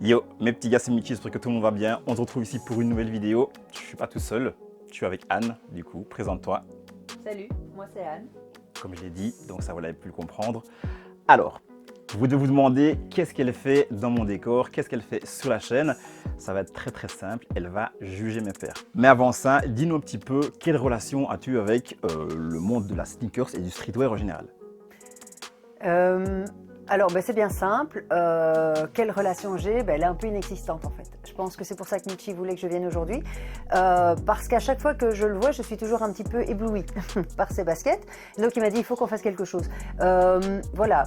Yo, mes petits gars, c'est Michi, j'espère que tout le monde va bien. On se retrouve ici pour une nouvelle vidéo. Je suis pas tout seul, je suis avec Anne, du coup, présente-toi. Salut, moi c'est Anne. Comme je l'ai dit, donc ça vous l'avez pu le comprendre. Alors, vous devez vous demander qu'est-ce qu'elle fait dans mon décor, qu'est-ce qu'elle fait sur la chaîne. Ça va être très simple, elle va juger mes pairs. Mais avant ça, dis-nous un petit peu, quelle relation as-tu avec le monde de la sneakers et du streetwear en général? Alors c'est bien simple. Quelle relation j'ai? Elle est un peu inexistante en fait. Je pense que c'est pour ça que Michi voulait que je vienne aujourd'hui. Parce qu'à chaque fois que je le vois, je suis toujours un petit peu éblouie par ses baskets. Donc il m'a dit il faut qu'on fasse quelque chose. Voilà.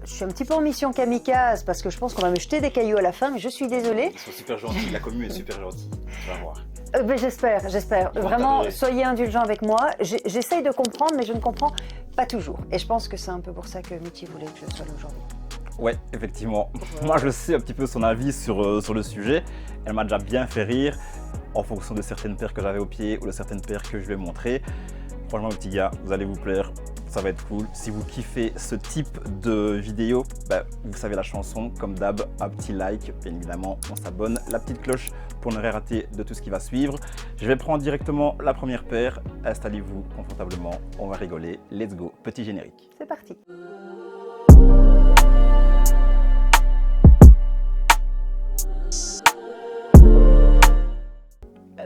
Je suis un petit peu en mission kamikaze parce que je pense qu'on va me jeter des cailloux à la fin, mais je suis désolée. Ils sont super gentils, la commune est super gentille, tu vas voir. J'espère. Vraiment, soyez indulgents avec moi. J'essaye de comprendre, mais je ne comprends pas toujours. Et je pense que c'est un peu pour ça que Michi voulait que je sois là aujourd'hui. Ouais, effectivement. Moi, je sais un petit peu son avis sur le sujet. Elle m'a déjà bien fait rire en fonction de certaines paires que j'avais au pied ou de certaines paires que je lui ai montrées. Franchement, les petits gars, vous allez vous plaire. Ça va être cool. Si vous kiffez ce type de vidéo, vous savez la chanson, comme d'hab, un petit like, bien évidemment, on s'abonne, la petite cloche pour ne rien rater de tout ce qui va suivre. Je vais prendre directement la première paire. Installez-vous confortablement, on va rigoler. Let's go, petit générique. C'est parti.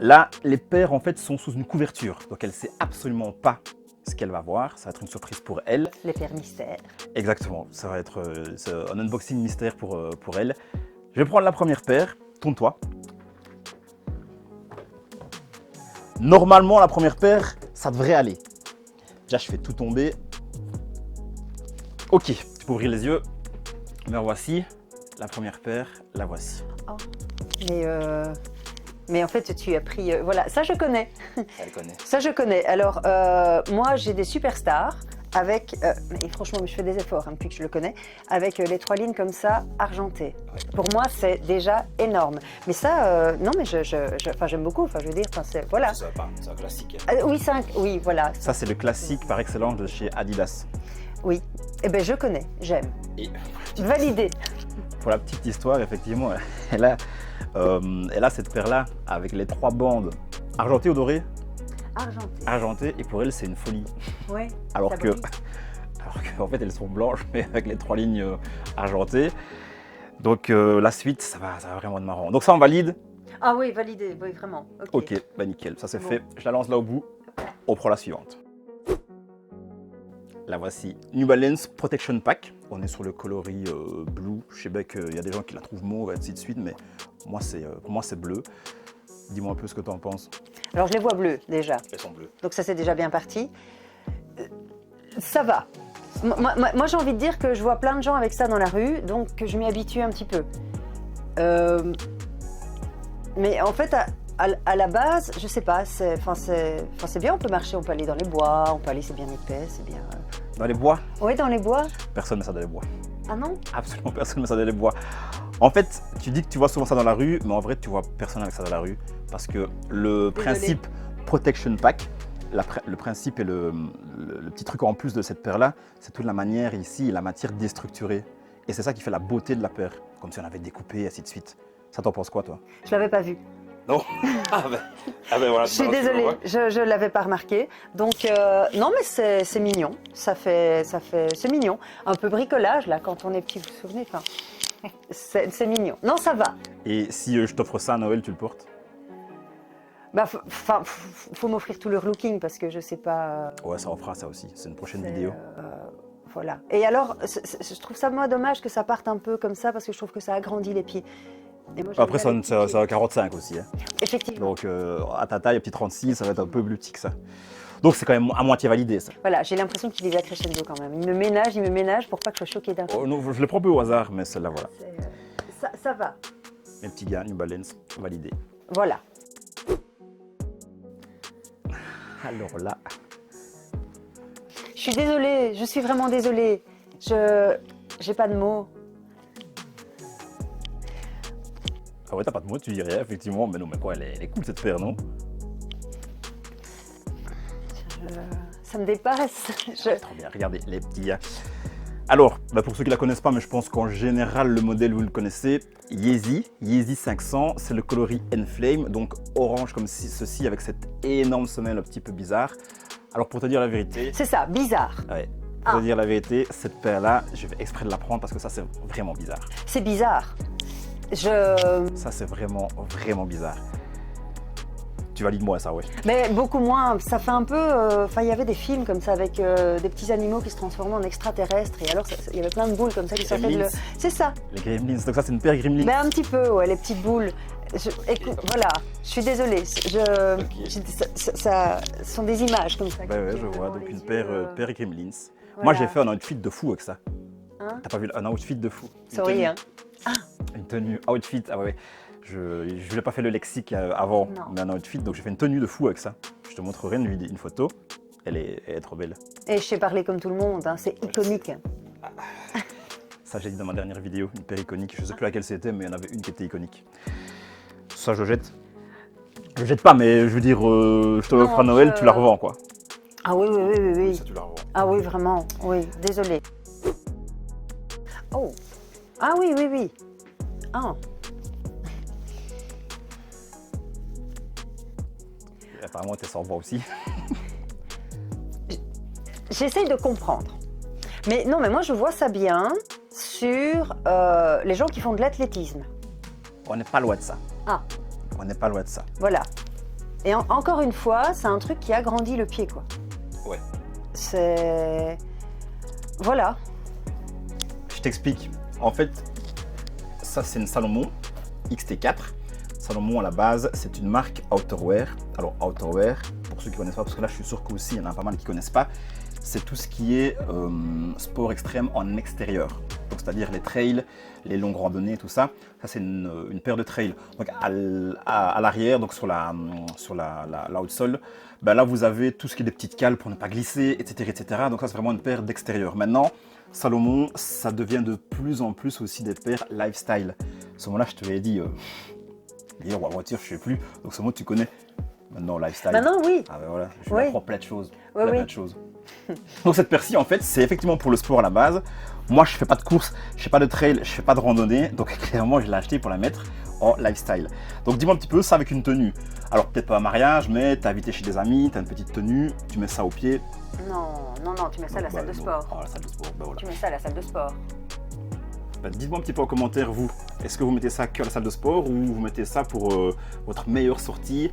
Là, les paires en fait sont sous une couverture, donc elle ne sait absolument pas ce qu'elle va voir. Ça va être une surprise pour elle. Les paires mystères. Exactement, ça va être un unboxing mystère pour elle. Je vais prendre la première paire, tourne-toi. Normalement, la première paire, ça devrait aller. Déjà, je fais tout tomber. Ok, tu peux ouvrir les yeux. Mais voici, la première paire, la voici. Oh. Mais en fait, tu as pris... voilà, ça je connais. Elle connaît. Ça je connais. Alors, moi j'ai des superstars avec... et franchement, je fais des efforts depuis que je le connais. Avec les 3 lignes comme ça, argentées. Ouais. Pour moi, c'est déjà énorme. Mais ça, non mais j'aime beaucoup. Enfin, je veux dire, voilà. Ça va pas, c'est un classique. Oui, voilà. Ça, c'est le classique par excellence de chez Adidas. Oui. Eh bien, je connais, j'aime. Et Validé. pour la petite histoire, effectivement, elle a cette paire-là avec les 3 bandes argentées ou dorées? Argenté. Argentées, et pour elle, c'est une folie. Ouais. Alors qu'en fait, elles sont blanches, mais avec les 3 lignes argentées. Donc la suite, ça va vraiment être marrant. Donc ça, on valide? Ah oui, validé, oui, vraiment. Ok, nickel, ça c'est Bon. fait. Je la lance là au bout. On prend la suivante. La voici, New Balance Protection Pack. On est sur le coloris blue. Je sais bien qu'il y a des gens qui la trouvent mauve et ainsi de suite, mais moi, pour moi c'est bleu. Dis-moi un peu ce que tu en penses. Alors, je les vois bleus déjà. Elles sont bleues. Donc ça, c'est déjà bien parti. Ça va. Moi, j'ai envie de dire que je vois plein de gens avec ça dans la rue, donc je m'y habitue un petit peu. Mais en fait, à la base, je sais pas, c'est bien, on peut marcher, on peut aller dans les bois, on peut aller, c'est bien épais, c'est bien... Dans les bois? Oui, dans les bois. Personne ne met ça dans les bois. Ah non? Absolument personne ne met ça dans les bois. En fait, tu dis que tu vois souvent ça dans la rue, mais en vrai, tu vois personne avec ça dans la rue. Parce que le principe Protection Pack, le principe et le petit truc en plus de cette paire-là, c'est toute la manière ici, la matière déstructurée. Et c'est ça qui fait la beauté de la paire. Comme si on avait découpé, et ainsi de suite. Ça, t'en penses quoi, toi? Je l'avais pas vu. Non. Voilà. Je suis désolée, je l'avais pas remarqué. Donc, non, mais c'est mignon. C'est mignon. Un peu bricolage, là, quand on est petit, vous vous souvenez? Enfin, c'est mignon. Non, ça va. Et si je t'offre ça à Noël, tu le portes? Faut m'offrir tout leur looking parce que je sais pas. Ouais, ça en fera ça aussi. C'est une prochaine vidéo. Voilà. Et alors, je trouve ça moi dommage que ça parte un peu comme ça parce que je trouve que ça agrandit les pieds. Et moi, Après, c'est un 45 aussi. Hein. Effectivement. Donc, à ta taille, petit 36, ça va être un peu plus petit que ça. Donc, c'est quand même à moitié validé, ça. Voilà, j'ai l'impression qu'il y va crescendo quand même. Il me ménage pour pas que je sois choquée d'un coup. Oh, non, je les prends un peu au hasard, mais celle-là, voilà. Ça va. Mes petits gars, New Balance, validé. Voilà. Alors là... Je suis désolée, je suis vraiment désolée. J'ai pas de mots. Ah ouais, t'as pas de mots, tu dis rien, effectivement. Mais non, mais quoi, elle est cool cette paire, non? Ça me dépasse. Trop bien, regardez les petits gars. Alors, pour ceux qui ne la connaissent pas, mais je pense qu'en général, le modèle, vous le connaissez, Yeezy 500, c'est le coloris Enflame, donc orange comme ceci, avec cette énorme semelle un petit peu bizarre. Alors, pour te dire la vérité... C'est ça, bizarre. Ouais, pour te dire la vérité, cette paire-là, je vais exprès de la prendre parce que ça, c'est vraiment bizarre. C'est bizarre. Ça, c'est vraiment, vraiment bizarre. Tu valides moi ça, ouais. Mais beaucoup moins, ça fait un peu... Enfin, il y avait des films comme ça avec des petits animaux qui se transformaient en extraterrestres. Et alors, il y avait plein de boules comme ça qui sortaient de le... C'est ça. Les Gremlins, donc ça, c'est une paire Gremlins. Ben, un petit peu, ouais, les petites boules. Écoute, voilà, je suis désolée. Ça sont des images comme ça. Ouais, je vois, donc une paire Gremlins. Voilà. Moi, j'ai fait un outfit de fou avec ça. Hein? T'as pas vu un outfit de fou? Sorry, hein. Une tenue, outfit, ah ouais. Je voulais pas faire le lexique avant, Non. mais un outfit, donc j'ai fait une tenue de fou avec ça. Je te montrerai une photo, elle est trop belle. Et je sais parler comme tout le monde, hein, c'est iconique. Ça, j'ai dit dans ma dernière vidéo, une paire iconique. Je sais plus laquelle c'était, mais il y en avait une qui était iconique. Ça, je jette. Je jette pas, mais je veux dire, je te l'offre à Noël, tu la revends, quoi. Ah oui, oui, oui, oui, oui. Ça, tu la revends. Ah oui, vraiment, oui, désolée. Oh, ah oui, oui, oui. Ah. Apparemment, t'es sans voix aussi. J'essaye de comprendre. Mais non, mais moi, je vois ça bien sur les gens qui font de l'athlétisme. On n'est pas loin de ça. Ah. On n'est pas loin de ça. Voilà. Et encore une fois, c'est un truc qui agrandit le pied, quoi. Ouais. C'est... Voilà. Je t'explique. En fait, ça, c'est une Salomon XT4. Salomon, à la base, c'est une marque outerwear. Alors, outerwear, pour ceux qui ne connaissent pas, parce que là, je suis sûr qu'aussi, il y en a pas mal qui ne connaissent pas, c'est tout ce qui est sport extrême en extérieur. Donc, c'est-à-dire les trails, les longues randonnées, tout ça. Ça, c'est une paire de trails. Donc, à l'arrière, donc sur la outsole, ben là, vous avez tout ce qui est des petites cales pour ne pas glisser, etc., etc. Donc, ça, c'est vraiment une paire d'extérieur. Maintenant, Salomon, ça devient de plus en plus aussi des paires lifestyle. À ce moment-là, je te l'ai dit... D'ailleurs, ou à voiture, je ne sais plus. Donc, ce mot, tu connais. Maintenant, lifestyle. Maintenant, oui. Ah ben voilà, je Oui. apprends plein de choses. Oui, Plein oui. de choses. Donc, cette paire-ci, en fait, c'est effectivement pour le sport à la base. Moi, je ne fais pas de course, je ne fais pas de trail, je ne fais pas de randonnée. Donc, clairement, je l'ai acheté pour la mettre en lifestyle. Donc, dis-moi un petit peu ça avec une tenue. Alors, peut-être pas un mariage, mais tu es invité chez des amis, tu as une petite tenue, tu mets ça au pied. Non, non, non, tu mets ça à la salle de sport. Ah, la salle de sport, ben voilà. Tu mets ça à la salle de sport. Ben, dites-moi un petit peu en commentaire, vous. Est-ce que vous mettez ça que à la salle de sport ou vous mettez ça pour votre meilleure sortie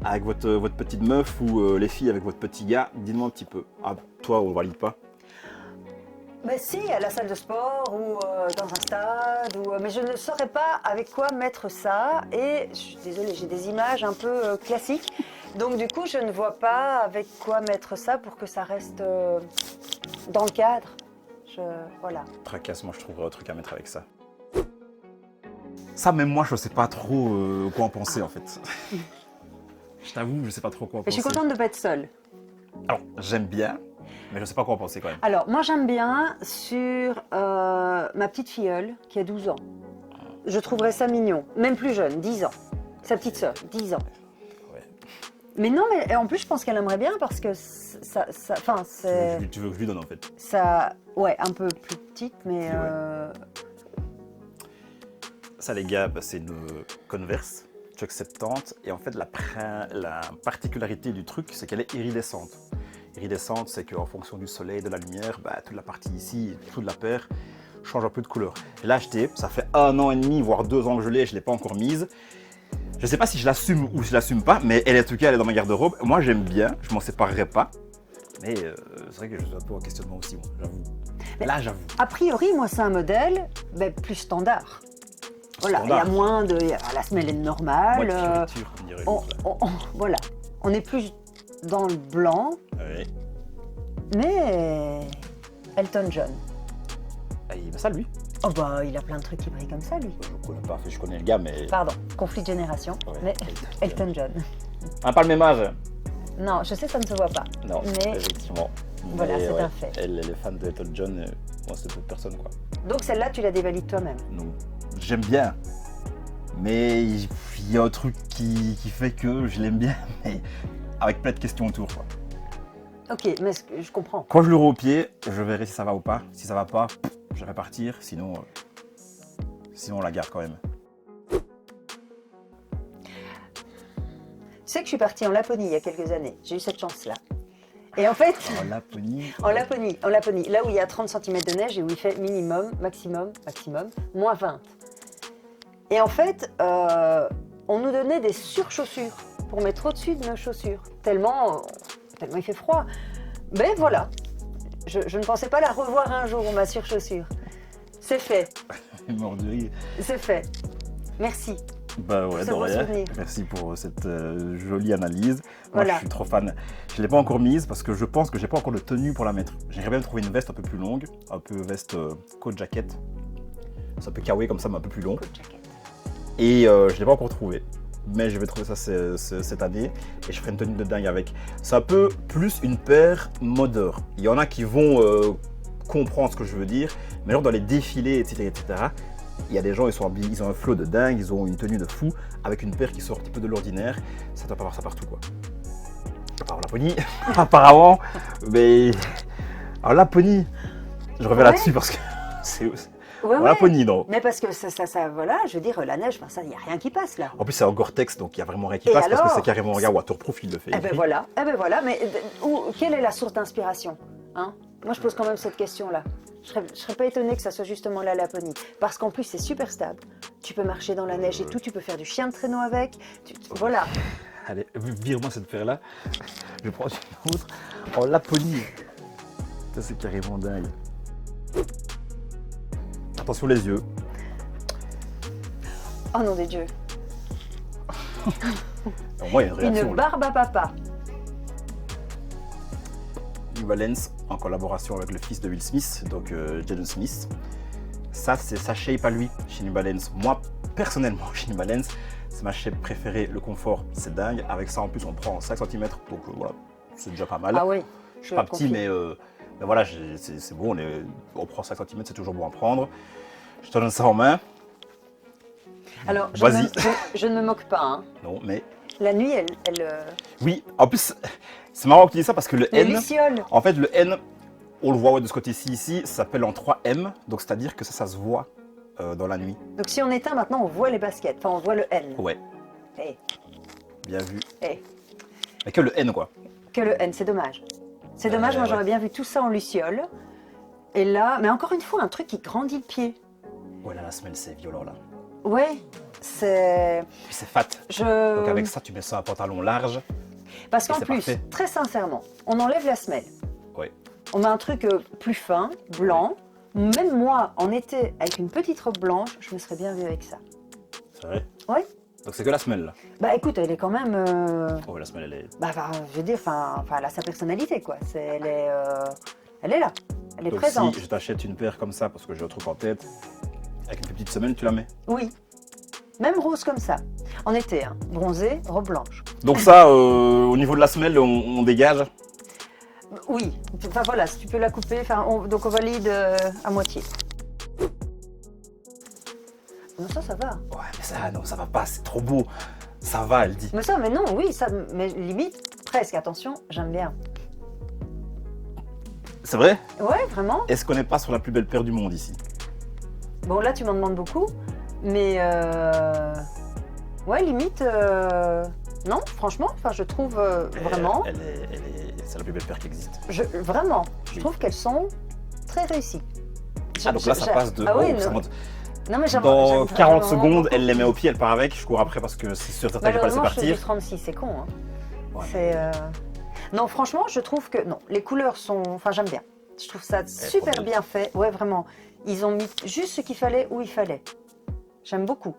avec votre petite meuf ou les filles avec votre petit gars? Dites-moi un petit peu. Ah, toi, on valide pas. Mais si, à la salle de sport ou dans un stade, mais je ne saurais pas avec quoi mettre ça. Et je suis désolée, j'ai des images un peu classiques. Donc du coup, je ne vois pas avec quoi mettre ça pour que ça reste dans le cadre. Voilà. Tracasse, moi je trouverais un truc à mettre avec ça. Ça, même moi, je sais pas trop quoi en penser en fait. Je t'avoue, je sais pas trop quoi en Et je penser. suis contente de ne pas être seule. Alors, j'aime bien, mais je sais pas quoi en penser quand même. Alors, moi j'aime bien sur ma petite filleule qui a 12 ans. Je trouverais ça mignon. Même plus jeune, 10 ans. Sa petite sœur, 10 ans. Ouais. Mais non, mais en plus je pense qu'elle aimerait bien parce que enfin, c'est... Tu veux que je lui donne en fait. Ça, ouais, un peu plus petite, mais... Ouais. Ça les gars, bah, c'est une Converse Chuck 70 et en fait la particularité du truc c'est qu'elle est iridescente. Iridescente, c'est qu'en fonction du soleil, de la lumière, bah, toute la partie ici, toute la paire change un peu de couleur. Je l'ai acheté, ça fait 1 an et demi, voire 2 ans que je l'ai, je ne l'ai pas encore mise. Je ne sais pas si je l'assume ou si je l'assume pas, mais elle, en tout cas, elle est dans ma garde-robe. Moi, j'aime bien, je m'en séparerai pas. Mais c'est vrai que je suis un peu en questionnement aussi, moi, j'avoue. Là, j'avoue. A priori, moi, c'est un modèle plus standard. Voilà, il y a moins de... La semelle est normale. Moins de fioriture, comme dirait l'autre, là. Voilà, on est plus dans le blanc, Ouais. mais Elton John. Ah, il met ça, lui? Oh bah, il a plein de trucs qui brillent comme ça, lui. Je connais pas, je connais le gars, mais... Pardon, conflit de génération, Ouais, mais Elton John. On n'a pas le même âge. Non, je sais, ça ne se voit pas. Non, Mais effectivement. voilà, Mais c'est ouais, un fait. Elle est fan de Elton John, moi, c'est d'autres personnes, quoi. Donc celle-là, tu la dévalides toi-même. Non. J'aime bien, mais il y a un truc qui fait que je l'aime bien, mais avec plein de questions autour, quoi. Ok, mais je comprends. Quand je l'aurai au pied, je verrai si ça va ou pas. Si ça va pas, je vais partir. Sinon on la garde quand même. Tu sais que je suis partie en Laponie il y a quelques années. J'ai eu cette chance-là. Et en fait, En Laponie. en Laponie, là où il y a 30 cm de neige et où il fait minimum, maximum, moins 20. Et en fait, on nous donnait des surchaussures pour mettre au-dessus de nos chaussures, tellement il fait froid. Mais voilà, je ne pensais pas la revoir un jour, ma surchaussure. C'est fait, Mort de rire. c'est fait. Merci. Bah ouais, Ce de beau rien. souvenir. Merci pour cette jolie analyse. Moi, Voilà. je suis trop fan. Je ne l'ai pas encore mise parce que je pense que j'ai pas encore de tenue pour la mettre. J'aimerais bien trouver une veste un peu plus longue, un peu veste coat jacket. C'est un peu kawaii comme ça, mais un peu plus long. Et je ne l'ai pas encore trouvé. Mais je vais trouver ça cette année et je ferai une tenue de dingue avec. C'est un peu plus une paire modeur. Il y en a qui vont comprendre ce que je veux dire, mais genre dans les défilés, etc., il y a des gens, ils ont un flow de dingue, ils ont une tenue de fou, avec une paire qui sort un petit peu de l'ordinaire. Ça doit pas avoir ça partout, quoi. À part en Laponie, apparemment. Mais en Laponie, je reviens Ouais. là-dessus parce que c'est... Ouais, En ouais. Laponie, non. Mais parce que ça, voilà, je veux dire, la neige, enfin, ça, il n'y a rien qui passe là. En plus, c'est en Gore-Tex, donc il n'y a vraiment rien qui Et passe parce que alors c'est carrément, regarde, waterproof, il le fait. Eh ben voilà, mais quelle est la source d'inspiration, hein? Moi, je pose quand même cette question-là. Je serais pas étonnée que ça soit justement la Laponie. Parce qu'en plus, c'est super stable. Tu peux marcher dans la neige et tout, tu peux faire du chien de traîneau avec. Voilà. Allez, vire-moi cette paire-là. Je prends une autre. En Laponie. Ça, c'est carrément dingue. Attention les yeux. Oh nom de Dieu. Au moins, il y a une réaction. Une là. barbe à papa. New Balance en collaboration avec le fils de Will Smith, donc Jaden Smith. Ça, c'est sa shape à lui chez New Balance. Moi, personnellement, chez New Balance, c'est ma shape préférée. Le confort, c'est dingue. Avec ça, en plus, on prend 5 cm, donc voilà, c'est déjà pas mal. Ah oui. Je suis pas petit, mais voilà, c'est bon. On prend 5 cm, c'est toujours bon à prendre. Je te donne ça en main. Alors, Vas-y. je ne me moque pas, hein. Non, mais La nuit, elle oui. En plus, c'est marrant que tu dis ça parce que le les N, lucioles. en fait, le N, on le voit ouais, de ce côté-ci ici, ça s'appelle en 3M, donc c'est-à-dire que ça se voit dans la nuit. Donc si on éteint maintenant, on voit les baskets. Enfin, on voit le N. Ouais, Eh, bien vu. eh. Mais que le N, quoi. Que le N, c'est dommage. C'est dommage, moi ouais. j'aurais bien vu tout ça en luciole. Et là, mais encore une fois, un truc qui grandit le pied. Ouais, là, la semelle, c'est violent, là. Ouais, c'est. Puis c'est fat. Je. Donc avec ça, tu mets ça un pantalon large. Parce qu'en c'est plus, parfait. très sincèrement, on enlève la semelle. Ouais. On met un truc plus fin, blanc. Même moi, en été, avec une petite robe blanche, je me serais bien vue avec ça. C'est vrai. Ouais. Donc c'est que la semelle, là. Bah écoute, elle est quand même. Oh, la semelle, elle est... Bah, je veux dire, enfin, elle a sa personnalité, quoi. Elle est là. Elle est Donc présente. si je t'achète une paire comme ça, parce que j'ai un truc en tête, avec une petite semelle, tu la mets. Oui. Même rose comme ça. En été, hein. Bronzée, robe blanche. Donc ça, au niveau de la semelle, on dégage. Oui. Enfin voilà, si tu peux la couper, donc on valide à moitié. Non, ça va. Ouais, mais ça, non, ça va pas, c'est trop beau. Ça va, elle dit. Mais non, oui, ça, mais limite, presque, attention, j'aime bien. C'est vrai? Ouais, vraiment. Est-ce qu'on n'est pas sur la plus belle paire du monde ici? Bon, là, tu m'en demandes beaucoup, mais ouais, limite, non, franchement, enfin, je trouve vraiment, C'est la plus belle paire qui existe. vraiment, je Oui. trouve qu'elles sont très réussies. Ah, donc là, ça passe de... Ah oui, oh, ça non. monte. Non, mais Dans 40 vraiment secondes, beaucoup. elle les met au pied, elle part avec. Je cours après parce que c'est sûr, certain, je vais pas laisser Malheureusement, je fais du partir. 36, c'est con. Hein. Ouais, C'est, Non, franchement, je trouve que non, les couleurs sont. Enfin, j'aime bien. Je trouve ça super trop belle. bien fait. Ouais, vraiment. Ils ont mis juste ce qu'il fallait où il fallait. J'aime beaucoup.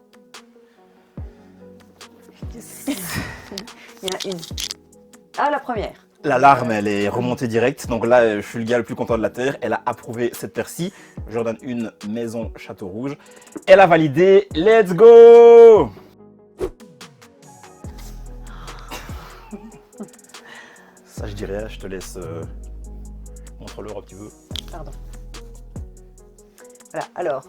Il y en a une. Ah, la première. La larme, elle est remontée direct. Donc là, je suis le gars le plus content de la Terre. Elle a approuvé cette paire-ci. Je leur donne une maison Château Rouge. Elle a validé. Let's go! Ça, je dirais, je te laisse... Montre-le, Rob, tu veux. Pardon. Voilà, alors,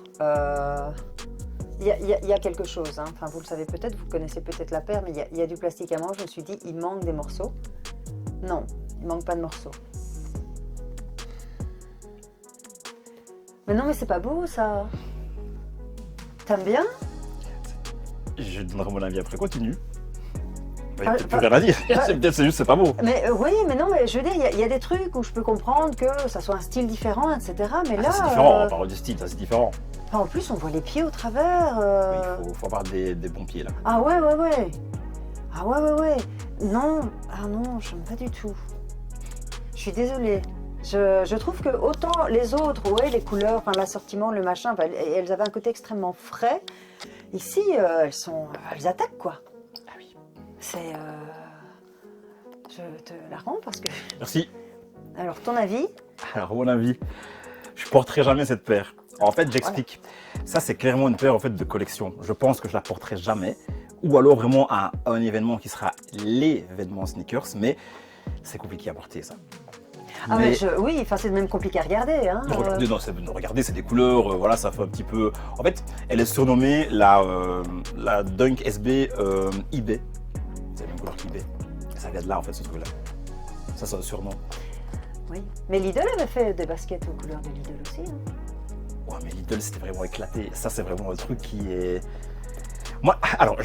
il y a quelque chose, hein. Enfin, vous le savez peut-être, vous connaissez peut-être la paire, mais il y a du plastique à moi. Je me suis dit, il manque des morceaux. Non, Il manque pas de morceaux. Mais non, mais c'est pas beau ça. T'aimes bien? Je donnerai mon avis après, continue. Il n'y Ah, a peut-être plus rien à dire. Peut-être c'est juste, c'est pas beau. Mais oui, mais non, mais je veux dire, il y a des trucs où je peux comprendre que ça soit un style différent, etc. Mais là, C'est différent, on parle du style, ça c'est différent. en plus, on voit les pieds au travers. Oui, faut avoir des bons pieds là. Ah ouais, ouais, ouais. Ah ouais, ouais, ouais. Non, ah non, je n'aime pas du tout. Je suis désolée. Je trouve que autant les autres, ouais, les couleurs, enfin, l'assortiment, le machin, enfin, elles avaient un côté extrêmement frais. Ici, elles attaquent quoi. Ah oui. C'est, je te la rends parce que. Merci. Alors, ton avis? Alors, mon avis, je porterai jamais cette paire. En fait, j'explique. Ça, c'est clairement une paire en fait, de collection. Je pense que je la porterai jamais. Ou alors vraiment à un événement qui sera l'événement sneakers, mais c'est compliqué à porter ça. Ah mais oui, enfin c'est même compliqué à regarder. Hein, regardez, non, regardez, c'est des couleurs, voilà, ça fait un petit peu... En fait, elle est surnommée la Dunk SB eBay. C'est la même couleur qu'eBay. Ça vient de là en fait, ce truc-là. Ça, c'est un surnom. Oui, mais Lidl avait fait des baskets aux couleurs de Lidl aussi. Hein. Ouais, mais Lidl, c'était vraiment éclaté. Ça, c'est vraiment un truc qui est... Moi, alors,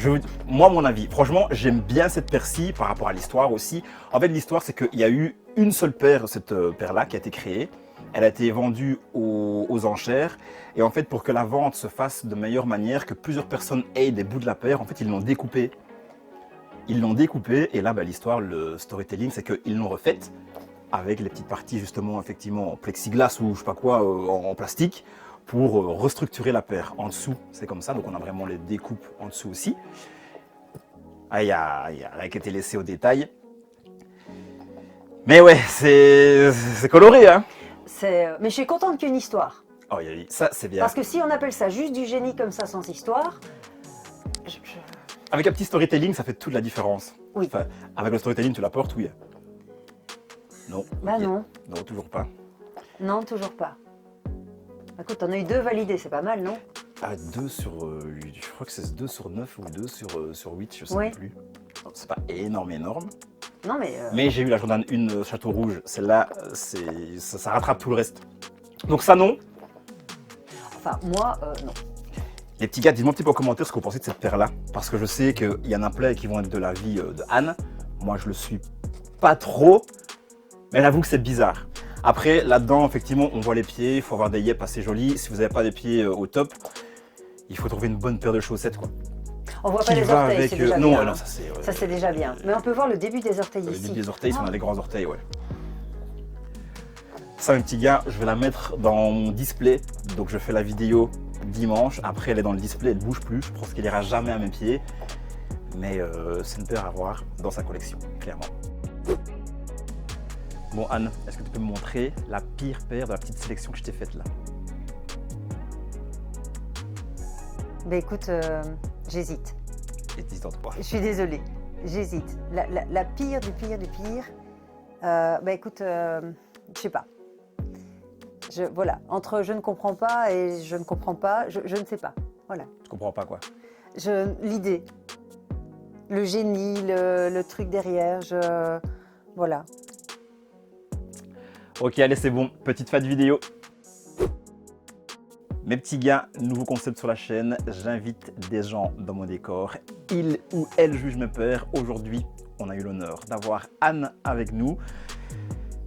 moi, mon avis, franchement, j'aime bien cette paire-ci par rapport à l'histoire aussi. En fait, l'histoire, c'est qu'il y a eu une seule paire, cette paire-là, qui a été créée. Elle a été vendue aux enchères. Et en fait, pour que la vente se fasse de meilleure manière, que plusieurs personnes aient des bouts de la paire, en fait, ils l'ont découpée. Ils l'ont découpée. Et là, bah, l'histoire, le storytelling, c'est qu'ils l'ont refaite avec les petites parties, justement, effectivement, en plexiglas ou je sais pas quoi, en plastique, pour restructurer la paire. En dessous, c'est comme ça, donc on a vraiment les découpes en dessous aussi. Ah, il y a rien qui a été laissé au détail. Mais ouais, c'est coloré, hein. Mais je suis contente qu'il y ait une histoire. Oh, ça, c'est bien. Parce que si on appelle ça juste du génie comme ça, sans histoire... Avec un petit storytelling, ça fait toute la différence. Oui. Enfin, avec le storytelling, tu la portes, oui. Non. Bah okay. non. Non, toujours pas. Non, toujours pas. Écoute, t'en as eu 2 validés, c'est pas mal, non? Ah, 2 sur... je crois que c'est 2 sur 9 ou 2 sur 8, je sais oui. plus. C'est pas énorme. Non, mais... Mais j'ai eu la Jordan 1 Château Rouge. Celle-là, ça rattrape tout le reste. Donc ça, non. Enfin, moi, non. Les petits gars, dites-moi un petit peu en commentaire ce que vous pensez de cette paire-là. Parce que je sais qu'il y en a plein qui vont être de l'avis de Anne. Moi, je le suis pas trop. Mais j'avoue que c'est bizarre. Après, là-dedans, effectivement, on voit les pieds. Il faut avoir des yeux assez jolis. Si vous n'avez pas des pieds au top, il faut trouver une bonne paire de chaussettes, quoi. On voit pas les orteils, c'est déjà bien. Non, ça c'est déjà bien. Mais on peut voir le début des orteils ici. Le début des orteils, on a des grands orteils, ouais. Ça, mes petits gars, je vais la mettre dans mon display. Donc, je fais la vidéo dimanche. Après, elle est dans le display, elle ne bouge plus. Je pense qu'elle ira jamais à mes pieds. Mais c'est une paire à voir dans sa collection, clairement. Bon, Anne, est-ce que tu peux me montrer la pire paire de la petite sélection que je t'ai faite là? Ben écoute, j'hésite. Hésite entre toi. Je suis désolée, j'hésite. La pire du pire du pire. Ben écoute, je sais pas. Voilà, entre je ne comprends pas et je ne comprends pas, je ne sais pas. Voilà. Tu comprends pas quoi? L'idée, le génie, le truc derrière, voilà. Ok, allez, c'est bon. Petite fin de vidéo. Mes petits gars, nouveau concept sur la chaîne. J'invite des gens dans mon décor. Ils ou elles jugent mes paires. Aujourd'hui, on a eu l'honneur d'avoir Anne avec nous.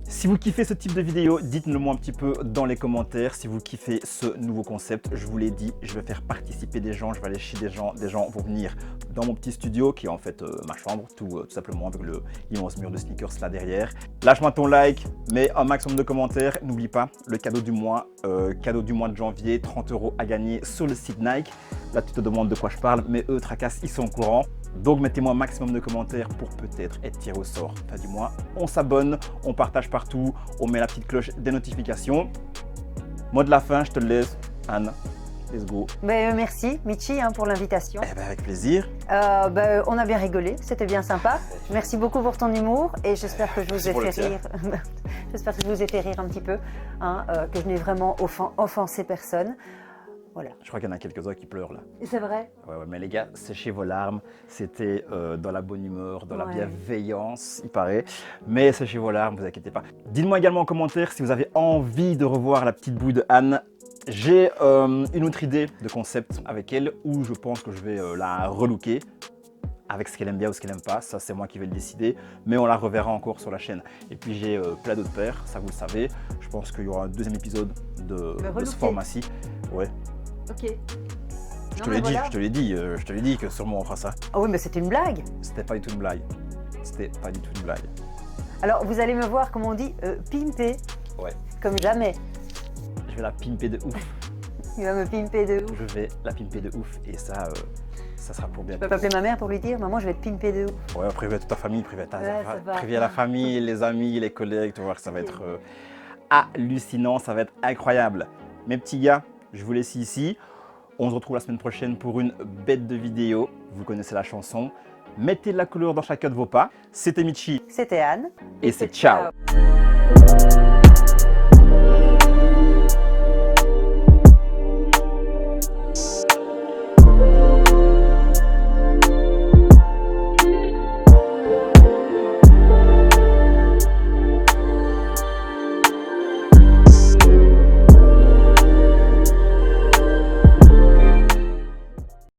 Si vous kiffez ce type de vidéo, dites-le moi un petit peu dans les commentaires. Si vous kiffez ce nouveau concept, je vous l'ai dit, je vais faire participer des gens, je vais aller chez des gens vont venir dans mon petit studio qui est en fait ma chambre, tout simplement avec l'immense mur de sneakers là derrière. Lâche-moi ton like, mets un maximum de commentaires. N'oublie pas le cadeau du mois de janvier, 30 € à gagner sur le site Nike. Là tu te demandes de quoi je parle, mais eux, tracasse, ils sont au courant. Donc mettez-moi un maximum de commentaires pour peut-être être tiré au sort. Enfin du moins, on s'abonne, on partage partout, on met la petite cloche des notifications. Mot de la fin, je te le laisse, Anne. Let's go. Merci Michi pour l'invitation. Eh ben, avec plaisir. On a bien rigolé, c'était bien sympa. Merci beaucoup pour ton humour et j'espère que je vous ai fait rire. J'espère que je vous ai fait rire un petit peu, que je n'ai vraiment offensé personne. Voilà. Je crois qu'il y en a quelques-uns qui pleurent là. C'est vrai. Ouais, mais les gars, séchez vos larmes. C'était dans la bonne humeur, dans la bienveillance, il paraît. Mais séchez vos larmes, vous inquiétez pas. Dites-moi également en commentaire si vous avez envie de revoir la petite bouille de Anne. J'ai une autre idée de concept avec elle où je pense que je vais la relooker avec ce qu'elle aime bien ou ce qu'elle n'aime pas. Ça, c'est moi qui vais le décider. Mais on la reverra encore sur la chaîne. Et puis, j'ai plein d'autres paires, ça vous le savez. Je pense qu'il y aura un deuxième épisode de ce format-ci. Ouais. Ok. Je te l'ai dit, je te l'ai dit que sûrement on fera ça. Ah oui, mais c'était une blague. C'était pas du tout une blague. C'était pas du tout une blague. Alors, vous allez me voir, comme on dit, pimper. Ouais. Comme jamais. Je vais la pimper de ouf. Il va me pimper de ouf. Je vais la pimper de ouf et ça sera pour bien. Je peux appeler ma mère pour lui dire, maman, je vais te pimper de ouf. Ouais, préviens toute ta famille, préviens la famille, les amis, les collègues, tu vas voir que ça va être hallucinant, ça va être incroyable. Mes petits gars, je vous laisse ici. On se retrouve la semaine prochaine pour une bête de vidéo. Vous connaissez la chanson. Mettez de la couleur dans chacun de vos pas. C'était Michi. C'était Anne. Et c'est ciao.